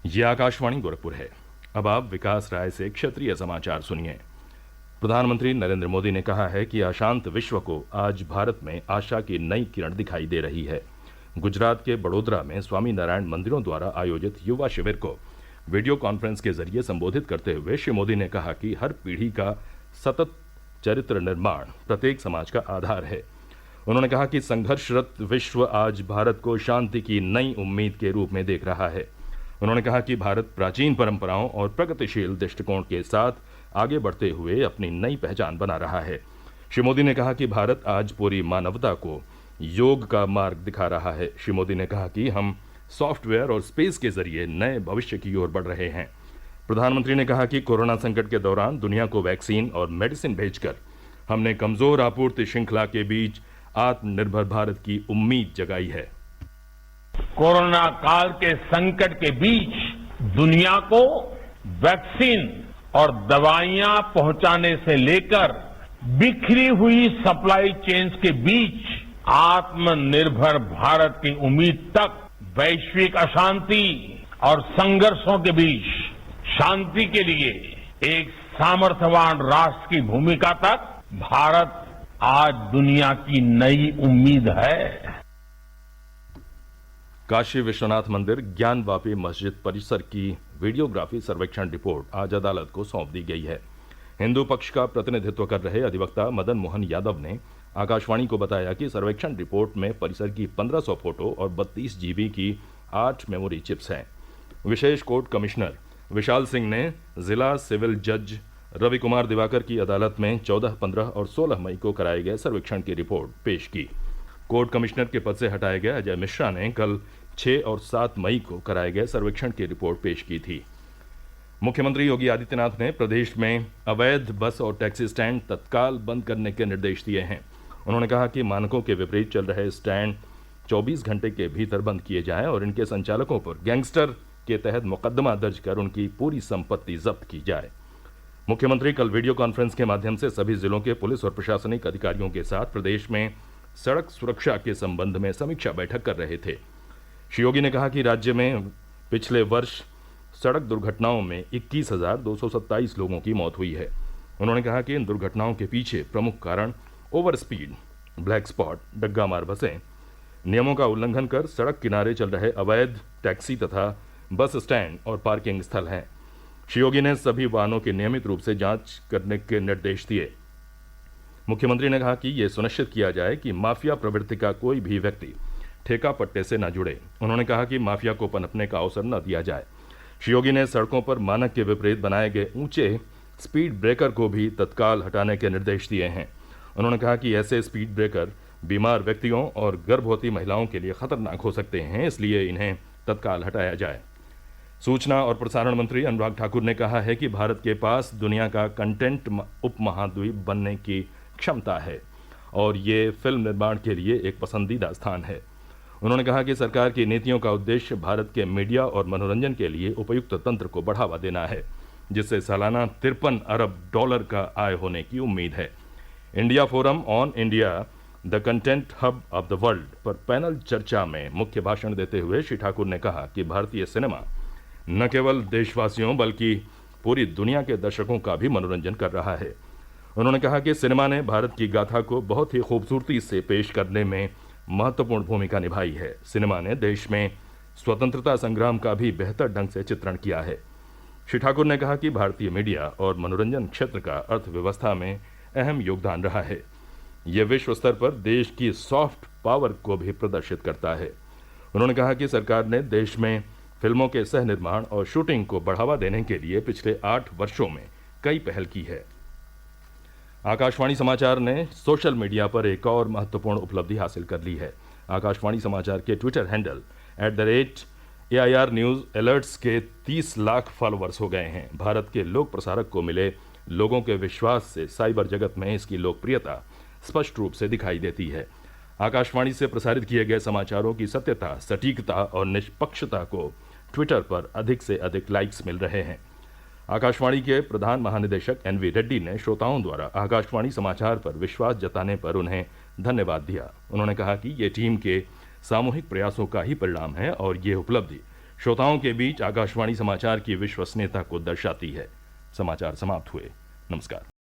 ये आकाशवाणी गोरखपुर है। अब आप विकास राय से क्षेत्रीय समाचार सुनिए। प्रधानमंत्री नरेंद्र मोदी ने कहा है कि अशांत विश्व को आज भारत में आशा की नई किरण दिखाई दे रही है। गुजरात के बड़ोदरा में स्वामी नारायण मंदिरों द्वारा आयोजित युवा शिविर को वीडियो कॉन्फ्रेंस के जरिए संबोधित करते हुए श्री मोदी ने कहा कि हर पीढ़ी का सतत चरित्र निर्माण प्रत्येक समाज का आधार है। उन्होंने कहा कि संघर्षरत विश्व आज भारत को शांति की नई उम्मीद के रूप में देख रहा है। उन्होंने कहा कि भारत प्राचीन परंपराओं और प्रगतिशील दृष्टिकोण के साथ आगे बढ़ते हुए अपनी नई पहचान बना रहा है। श्री मोदी ने कहा कि भारत आज पूरी मानवता को योग का मार्ग दिखा रहा है। श्री मोदी ने कहा कि हम सॉफ्टवेयर और स्पेस के जरिए नए भविष्य की ओर बढ़ रहे हैं। प्रधानमंत्री ने कहा कि कोरोना संकट के दौरान दुनिया को वैक्सीन और मेडिसिन भेजकर हमने कमजोर आपूर्ति श्रृंखला के बीच आत्मनिर्भर भारत की उम्मीद जगाई है। कोरोना काल के संकट के बीच दुनिया को वैक्सीन और दवाइयां पहुंचाने से लेकर बिखरी हुई सप्लाई चेन्स के बीच आत्मनिर्भर भारत की उम्मीद तक, वैश्विक अशांति और संघर्षों के बीच शांति के लिए एक सामर्थ्यवान राष्ट्र की भूमिका तक भारत आज दुनिया की नई उम्मीद है। काशी विश्वनाथ मंदिर ज्ञानवापी मस्जिद परिसर की वीडियोग्राफी सर्वेक्षण रिपोर्ट आज अदालत को सौंप दी गई है। हिंदू पक्ष का प्रतिनिधित्व कर रहे अधिवक्ता मदन मोहन यादव ने आकाशवाणी को बताया कि सर्वेक्षण रिपोर्ट में परिसर की 1500 फोटो और 32 जीबी की 8 मेमोरी चिप्स हैं। विशेष कोर्ट कमिश्नर विशाल सिंह ने जिला सिविल जज रवि कुमार दिवाकर की अदालत में 14, 15 और 16 मई को कराए गए सर्वेक्षण की रिपोर्ट पेश की। कोर्ट कमिश्नर के पद से हटाए गए अजय मिश्रा ने कल 6 और 7 मई को कराए गए सर्वेक्षण की रिपोर्ट पेश की थी। मुख्यमंत्री योगी आदित्यनाथ ने प्रदेश में अवैध बस और टैक्सी स्टैंड तत्काल बंद करने के निर्देश दिए हैं। उन्होंने कहा कि मानकों के विपरीत चल रहे स्टैंड 24 घंटे के भीतर बंद किए जाएं और इनके संचालकों पर गैंगस्टर के तहत मुकदमा दर्ज कर उनकी पूरी संपत्ति जब्त की जाए। मुख्यमंत्री कल वीडियो कॉन्फ्रेंस के माध्यम से सभी जिलों के पुलिस और प्रशासनिक अधिकारियों के साथ प्रदेश में सड़क सुरक्षा के संबंध में समीक्षा बैठक कर रहे थे। श्री योगी ने कहा कि राज्य में पिछले वर्ष सड़क दुर्घटनाओं में 21,227 लोगों की मौत हुई है। उन्होंने कहा कि इन दुर्घटनाओं के पीछे प्रमुख कारण ओवर स्पीड, ब्लैक स्पॉट, डग्गा मार बसें, नियमों का उल्लंघन कर सड़क किनारे चल रहे अवैध टैक्सी तथा बस स्टैंड और पार्किंग स्थल हैं। श्री योगी ने सभी वाहनों की नियमित रूप से जांच करने के निर्देश दिए। मुख्यमंत्री ने कहा कि यह सुनिश्चित किया जाए कि माफिया प्रवृत्ति का कोई भी व्यक्ति ठेका पट्टे से न जुड़े। उन्होंने कहा कि माफिया को पनपने का अवसर न दिया जाए। श्री योगी ने सड़कों पर मानक के विपरीत बनाए गए ऊंचे स्पीड ब्रेकर को भी तत्काल हटाने के निर्देश दिए हैं। उन्होंने कहा कि ऐसे स्पीड ब्रेकर बीमार व्यक्तियों और गर्भवती महिलाओं के लिए खतरनाक हो सकते हैं, इसलिए इन्हें तत्काल हटाया जाए। सूचना और प्रसारण मंत्री अनुराग ठाकुर ने कहा है कि भारत के पास दुनिया का कंटेंट उपमहाद्वीप बनने की क्षमता है और ये फिल्म निर्माण के लिए एक पसंदीदा स्थान है। उन्होंने कहा कि सरकार की नीतियों का उद्देश्य भारत के मीडिया और मनोरंजन के लिए उपयुक्त तंत्र को बढ़ावा देना है, जिससे सालाना 53 अरब डॉलर का आय होने की उम्मीद है। India forum on India the content hub of the world पर पैनल चर्चा में मुख्य भाषण देते हुए श्री ठाकुर ने कहा कि भारतीय सिनेमा न केवल देशवासियों बल्कि पूरी दुनिया के दर्शकों का भी मनोरंजन कर रहा है। उन्होंने कहा कि सिनेमा ने भारत की गाथा को बहुत ही खूबसूरती से पेश करने में महत्वपूर्ण भूमिका निभाई है। सिनेमा ने देश में स्वतंत्रता संग्राम का भी बेहतर ढंग से चित्रण किया है। श्री ठाकुर ने कहा कि भारतीय मीडिया और मनोरंजन क्षेत्र का अर्थव्यवस्था में अहम योगदान रहा है। यह विश्व स्तर पर देश की सॉफ्ट पावर को भी प्रदर्शित करता है। उन्होंने कहा कि सरकार ने देश में फिल्मों के सह निर्माण और शूटिंग को बढ़ावा देने के लिए पिछले 8 वर्षों में कई पहल की है। आकाशवाणी समाचार ने सोशल मीडिया पर एक और महत्वपूर्ण उपलब्धि हासिल कर ली है। आकाशवाणी समाचार के Twitter handle @AIR news alerts के 30 लाख फॉलोअर्स हो गए हैं। भारत के लोक प्रसारक को मिले लोगों के विश्वास से साइबर जगत में इसकी लोकप्रियता स्पष्ट रूप से दिखाई देती है। आकाशवाणी से प्रसारित किए गए समाचारों की सत्यता, सटीकता और निष्पक्षता को ट्विटर पर अधिक से अधिक लाइक्स मिल रहे हैं। आकाशवाणी के प्रधान महानिदेशक NV रेड्डी ने श्रोताओं द्वारा आकाशवाणी समाचार पर विश्वास जताने पर उन्हें धन्यवाद दिया। उन्होंने कहा कि ये टीम के सामूहिक प्रयासों का ही परिणाम है और ये उपलब्धि श्रोताओं के बीच आकाशवाणी समाचार की विश्वसनीयता को दर्शाती है। समाचार समाप्त हुए। नमस्कार।